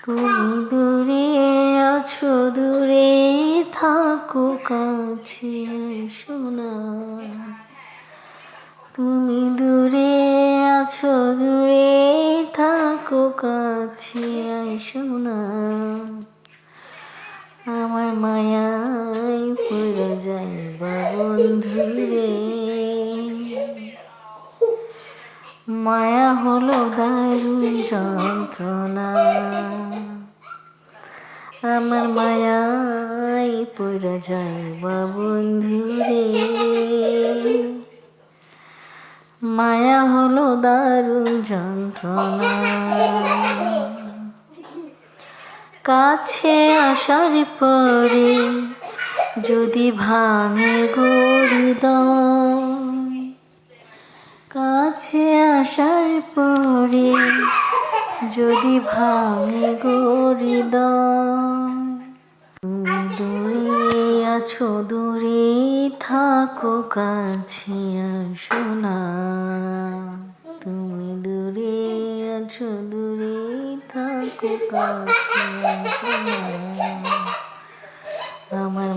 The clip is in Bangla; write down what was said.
তুমি দূরে আছো, দূরে থাকো, কাছে এসো না। তুমি দূরে আছো, দূরে থাকো, কাছে এসো না। আমার মায়ায় পড়ে যাইবা বন্ধুরে। মায়া হলো দারুণ যন্ত্রণা। আমার মায়ায় পড়ে যাইবা বন্ধুরে। মায়া হলো দারুণ যন্ত্রণা। কাছে আসার পরে যদি ভাঙে গো হৃদয়, কাছে আসার পরে যদি ভাঙে গো হৃদয়। তুমি দূরে আছো, দূরে থাকো, কাছে আসো না। তুমি দূরে আছো, দূরে থাকো, কাছে আসো না। আমার